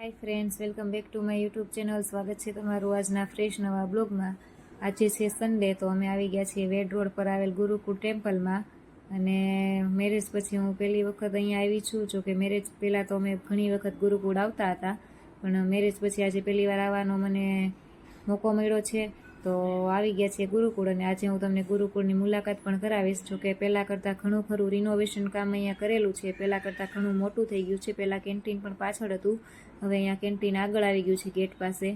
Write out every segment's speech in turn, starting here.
Hi friends, welcome back to my YouTube channel. સ્વાગત છે તમારું આજના ફ્રેશ નવા બ્લોગમાં. આજે છે સન્ડે, તો અમે આવી ગયા છીએ વેડ રોડ પર આવેલ ગુરુકુળ ટેમ્પલમાં. અને મેરેજ પછી હું પહેલી વખત અહીંયા આવી છું. જો કે મેરેજ પહેલાં તો અમે ઘણી વખત ગુરુકુળ આવતા હતા, પણ મેરેજ પછી આજે પહેલી વાર આવવાનો મને મોકો મળ્યો છે. તો આવી ગયા છીએ ગુરુકુળ, અને આજે હું તમને ગુરુકુળની મુલાકાત પણ કરાવીશ. જો કે પહેલાં કરતાં ઘણું ખરું રિનોવેશન કામ અહીંયા કરેલું છે. પહેલાં કરતાં ઘણું મોટું થઈ ગયું છે. પહેલાં કેન્ટીન પણ પાછળ હતું, હવે અહીંયા કેન્ટીન આગળ આવી ગયું છે ગેટ પાસે.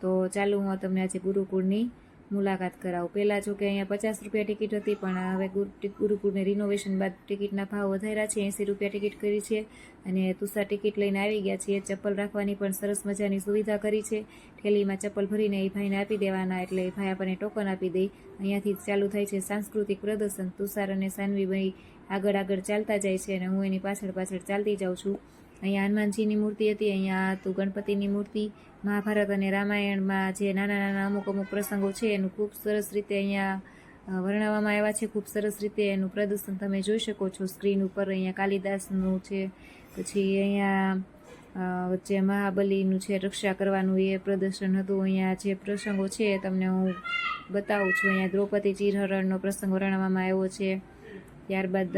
તો ચાલો હું તમને આજે ગુરુકુળની મુલાકાત કરાવું. પહેલાં જો કે અહીંયા 50 રૂપિયા ટિકિટ હતી, પણ હવે ગુરુકુળને રિનોવેશન બાદ ટિકિટના ભાવ વધાર્યા છે. 80 રૂપિયા ટિકિટ કરી છે. અને તુષાર ટિકિટ લઈને આવી ગયા છીએ. ચપ્પલ રાખવાની પણ સરસ મજાની સુવિધા કરી છે. થેલીમાં ચપ્પલ ભરીને એ ભાઈને આપી દેવાના, એટલે એ ભાઈ આપણને ટોકન આપી દે. અહીંયાથી ચાલુ થાય છે સાંસ્કૃતિક પ્રદર્શન. તુષાર અને સાનવી ભાઈ આગળ ચાલતા જાય છે, અને હું એની પાછળ ચાલતી જાઉં છું. અહીંયા હનુમાનજીની મૂર્તિ હતી, અહીંયા તો ગણપતિની મૂર્તિ. મહાભારત અને રામાયણમાં જે નાના અમુક પ્રસંગો છે એનું ખૂબ સરસ રીતે અહીંયા વર્ણવવામાં આવ્યા છે. ખૂબ સરસ રીતે એનું પ્રદર્શન તમે જોઈ શકો છો સ્ક્રીન ઉપર. અહીંયા કાલિદાસનું છે, પછી અહીંયા જે મહાબલીનું છે રક્ષા કરવાનું એ પ્રદર્શન હતું. અહીંયા જે પ્રસંગો છે તમને હું બતાવું છું. અહીંયા દ્રૌપદી ચીરહરણનો પ્રસંગ વર્ણવવામાં આવ્યો છે. ત્યારબાદ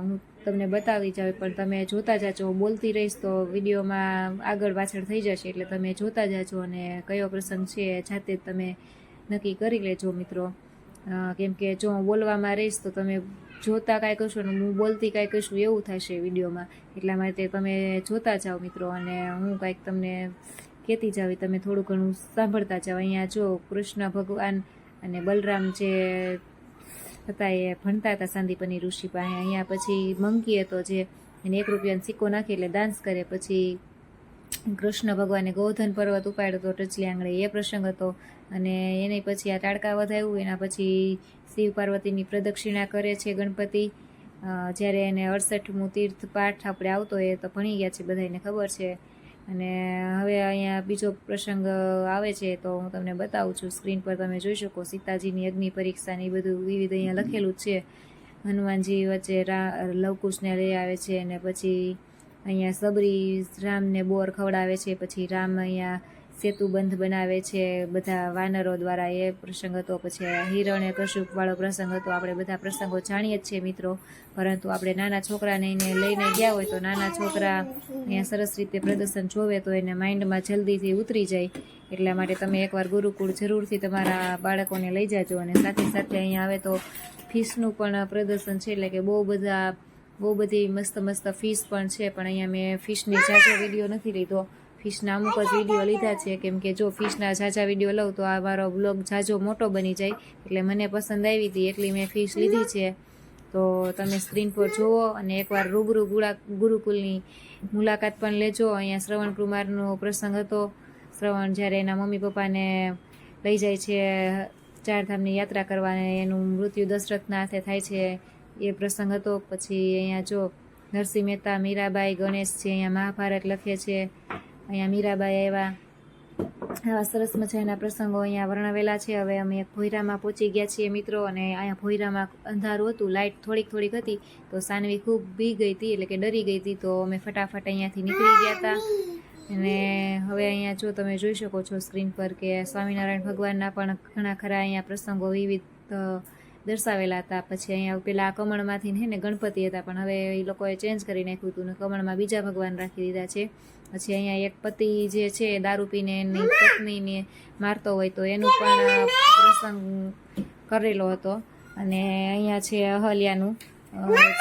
હું તમને બતાવી જાઉં, પણ તમે જોતા જાજો. બોલતી રહીશ તો વિડીયોમાં આગળ પાછળ થઈ જશે, એટલે તમે જોતા જાજો, અને કયો પ્રસંગ છે જાતે જ તમે નક્કી કરી લેજો મિત્રો. કેમ કે જો હું બોલવામાં રહીશ તો તમે જોતા કાંઈ કશો ને હું બોલતી કાંઈ કશું એવું થશે વિડીયોમાં. એટલા માટે તમે જોતા જાઓ મિત્રો, અને હું કાંઈક તમને કહેતી જાઉં, તમે થોડું ઘણું સાંભળતા જાઓ. અહીંયા જો કૃષ્ણ ભગવાન અને બલરામ જે હતા એ ભણતા હતા સાંદીપની ઋષિ પાસે. અહીંયા પછી મંકી હતો જે એને 1 રૂપિયાનો સિક્કો નાખી એટલે ડાન્સ કરે. પછી કૃષ્ણ ભગવાને ગોવર્ધન પર્વત ઉપાડ્યો હતો ટચલી આંગળે, એ પ્રસંગ હતો. અને એને પછી આ તાડકા વધાવ્યું. એના પછી શિવ પાર્વતીની પ્રદક્ષિણા કરે છે ગણપતિ. જ્યારે એને 68મું તીર્થ પાઠ આપણે આવતો એ તો ભણી ગયા છે, બધાને ખબર છે. અને હવે અહીંયા બીજો પ્રસંગ આવે છે, તો હું તમને બતાવું છું. સ્ક્રીન પર તમે જોઈ શકો સીતાજીની અગ્નિ પરીક્ષા ને બધું વિવિધ અહીંયા લખેલું જ છે. હનુમાનજી વચ્ચે લવકુશને લઈ આવે છે, અને પછી અહીંયા સબરી રામને બોર ખવડાવે છે. પછી રામ અહીંયા સેતુ બંધ બનાવે છે બધા વાનરો દ્વારા, એ પ્રસંગ હતો. પછી હિરણ્ય કશુપ વાળો પ્રસંગ હતો. આપણે બધા પ્રસંગો જાણીએ જ છીએ મિત્રો, પરંતુ આપણે નાના છોકરાને એને લઈને ગયા હોય તો નાના છોકરા અહીંયા સરસ રીતે પ્રદર્શન જોવે તો એને માઇન્ડમાં જલ્દીથી ઉતરી જાય. એટલા માટે તમે એકવાર ગુરુકુળ જરૂરથી તમારા બાળકોને લઈ જાજો. અને સાથે અહીંયા આવે તો ફિશનું પણ પ્રદર્શન છે, એટલે કે બહુ બધી મસ્ત ફિશ પણ છે. પણ અહીંયા મેં ફિશની ઝાઝો વિડીયો નથી લીધો, ફિશના અમુક જ વિડીયો લીધા છે. કેમ કે જો ફિશના ઝાઝા વિડીયો લઉં તો આ મારો બ્લોગ ઝાઝો મોટો બની જાય, એટલે મને પસંદ આવી હતી એટલી મેં ફિશ લીધી છે. તો તમે સ્ક્રીન પર જુઓ, અને એકવાર રૂબરૂ ગુરુકુળની મુલાકાત પણ લેજો. અહીંયા શ્રવણ કુમારનો પ્રસંગ હતો. શ્રવણ જ્યારે એના મમ્મી પપ્પાને લઈ જાય છે 4 ધામની યાત્રા કરવાને, એનું મૃત્યુ દશરથના હાથે થાય છે, એ પ્રસંગ હતો. પછી અહીંયા જો નરસિંહ મહેતા, મીરાબાઈ, ગણેશ છે. અહીંયા મહાભારત લખે છે. અહીંયા મીરાબાઈ આવા સરસ મજાના પ્રસંગો અહીંયા વર્ણવેલા છે. હવે અમે એક ભોયરામાં પહોંચી ગયા છીએ મિત્રો, અને અહીંયા ભોયરામાં અંધારું હતું, લાઇટ થોડીક હતી. તો સાનવી ખૂબ બી ગઈ હતી, એટલે કે ડરી ગઈ હતી. તો અમે ફટાફટ અહીંયાથી નીકળી ગયા હતા. અને હવે અહીંયા જો તમે જોઈ શકો છો સ્ક્રીન પર કે સ્વામિનારાયણ ભગવાનના પણ ઘણા ખરા અહીંયા પ્રસંગો વિવિધ દર્શાવેલા હતા. પછી અહીંયા પેલા કમળમાંથી ને ગણપતિ હતા, પણ હવે એ લોકોએ ચેન્જ કરી નાખ્યું હતું ને કમળમાં બીજા ભગવાન રાખી દીધા છે. પછી અહીંયા એક પતિ જે છે દારૂ પીને એની પત્નીને મારતો હોય તો એનું પણ પ્રસંગ કરેલો હતો. અને અહીંયા છે અહલ્યાનું,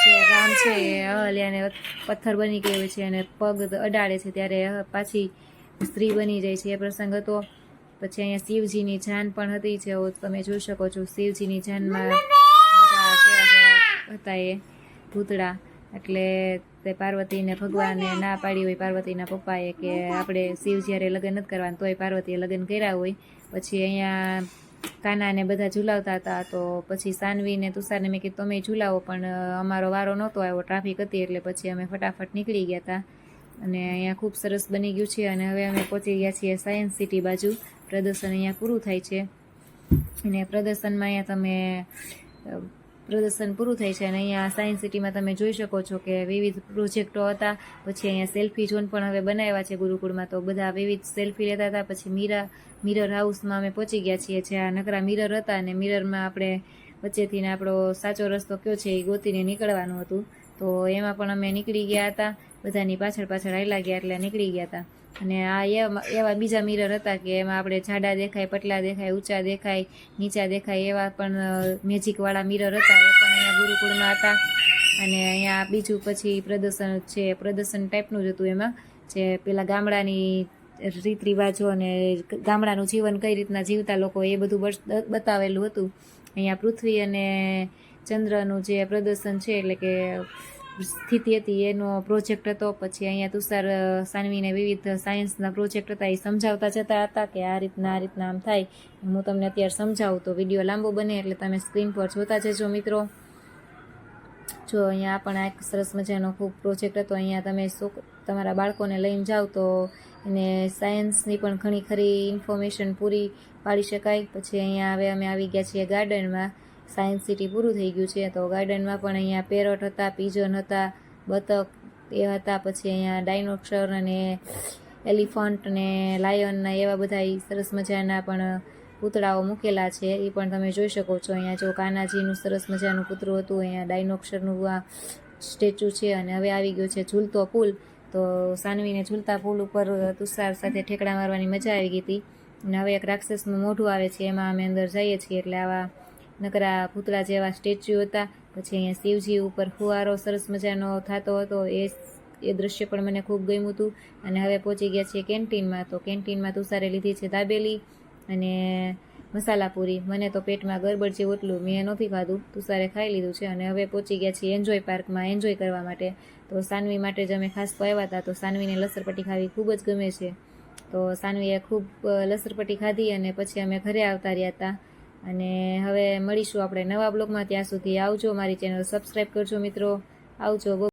જે રામ છે એ અહલ્યાને પથ્થર બની ગયો છે અને પગ અડાડે છે ત્યારે પાછી સ્ત્રી બની જાય છે, એ પ્રસંગ હતો. પછી અહીંયા શિવજીની જાન પણ હતી, જે તમે જોઈ શકો છો. શિવજીની જાનમાં બધા કેવા હતા એ ભૂતળા. એટલે તે પાર્વતીને ભગવાને ના પાડી હોય પાર્વતીના પપ્પાએ કે આપણે શિવ જ્યારે લગ્ન નથી કરવાનું, તોય પાર્વતીએ લગ્ન કર્યા હોય. પછી અહીંયા કાનાને બધા ઝુલાવતા હતા. તો પછી સાનવીને તુષારને મેં કીધું તમે ઝુલાવો, પણ અમારો વારો નહોતો આવ્યો, ટ્રાફિક હતી, એટલે પછી અમે ફટાફટ નીકળી ગયા હતા. અને અહીંયા ખૂબ સરસ બની ગયું છે. અને હવે અમે પહોંચી ગયા છીએ સાયન્સ સિટી બાજુ. પ્રદર્શન અહીંયા પૂરું થાય છે, અને પ્રદર્શનમાં અહીંયા તમે પ્રદર્શન પૂરું થાય છે. અને અહીંયા સાયન્સ સિટીમાં તમે જોઈ શકો છો કે વિવિધ પ્રોજેક્ટો હતા. પછી અહીંયા સેલ્ફી ઝોન પણ હવે બનાવ્યા છે ગુરુકુળમાં, તો બધા વિવિધ સેલ્ફી લેતા હતા. પછી મિરર હાઉસમાં અમે પહોંચી ગયા છીએ, જ્યાં નકરા મિરર હતા, અને મિરરમાં આપણે વચ્ચેથી આપણો સાચો રસ્તો કયો છે એ ગોતીને નીકળવાનું હતું. તો એમાં પણ અમે નીકળી ગયા હતા, બધાની પાછળ હાલ્યા ગયા એટલે નીકળી ગયા હતા. અને આ એવા બીજા મિરર હતા કે એમાં આપણે જાડા દેખાય, પતલા દેખાય, ઊંચા દેખાય, નીચા દેખાય, એવા પણ મેજિકવાળા મિરર હતા, એ પણ અહીંયા ગુરુકુળમાં હતા. અને અહીંયા બીજું પછી પ્રદર્શન છે, પ્રદર્શન ટાઈપનું જ હતું. એમાં જે પેલા ગામડાની રીત રિવાજો અને ગામડાનું જીવન કઈ રીતના જીવતા લોકો, એ બધું બતાવેલું હતું. અહીંયા પૃથ્વી અને ચંદ્રનું જે પ્રદર્શન છે, એટલે કે સ્થિતિ હતી, એનો પ્રોજેક્ટ હતો. પછી અહીંયા તુષાર સાનવીને વિવિધ સાયન્સના પ્રોજેક્ટ હતા, એ સમજાવતા જતા હતા કે આ રીતના આમ થાય. હું તમને અત્યારે સમજાવું તો વિડીયો લાંબો બને, એટલે તમે સ્ક્રીન પર જોતા જજો મિત્રો. જો અહીંયા પણ એક સરસ મજાનો ખૂબ પ્રોજેક્ટ હતો. અહીંયા તમે તમારા બાળકોને લઈને જાઓ તો એને સાયન્સની પણ ઘણી ખરી ઇન્ફોર્મેશન પૂરી પાડી શકાય. પછી અહીંયા હવે અમે આવી ગયા છીએ ગાર્ડનમાં. સાયન્સ સિટી પૂરું થઈ ગયું છે, તો ગાર્ડનમાં પણ અહીંયા પેરોટ હતા, પીજન હતા, બતક એ હતા. પછી અહીંયા ડાયનોસોર અને એલિફન્ટ ને લાયન એવા બધા સરસ મજાના પણ પૂતળાઓ મૂકેલા છે, એ પણ તમે જોઈ શકો છો. અહીંયા જો કાનાજીનું સરસ મજાનું પૂતળું હતું, અહીંયા ડાયનોસોરનું આ સ્ટેચ્યુ છે. અને હવે આવી ગયો છે ઝૂલતો પુલ. તો સાનવીને ઝૂલતા પુલ ઉપર તુષાર સાથે ઠેકડા મારવાની મજા આવી ગઈ હતી. અને હવે એક રાક્ષસનું મોઢું આવે છે, એમાં અમે અંદર જઈએ છીએ. એટલે આવા નકરા પૂતળા જેવા સ્ટેચ્યુ હતા. પછી અહીંયા શિવજી ઉપર ફુવારો સરસ મજાનો થતો હતો, એ દ્રશ્ય પણ મને ખૂબ ગમ્યું હતું. અને હવે પહોંચી ગયા છીએ કેન્ટીનમાં. તો કેન્ટીનમાં તુષારે લીધી છે દાબેલી અને મસાલા પૂરી. મને તો પેટમાં ગરબડ જેવું એટલું મેં નથી ખાધું, તુષારે ખાઈ લીધું છે. અને હવે પહોંચી ગયા છીએ એન્જોય પાર્કમાં એન્જોય કરવા માટે. તો સાનવી માટે જ અમે ખાસ તો આવ્યા હતા. તો સાનવીને લસરપટ્ટી ખાવી ખૂબ જ ગમે છે, તો સાનવીએ ખૂબ લસરપટ્ટી ખાધી. અને પછી અમે ઘરે આવતા રહ્યા હતા. અને હવે મળીશું આપણે નવા બ્લોગમાં. ત્યાં સુધી આવજો, મારી ચેનલ સબસ્ક્રાઈબ કરજો મિત્રો. આવજો.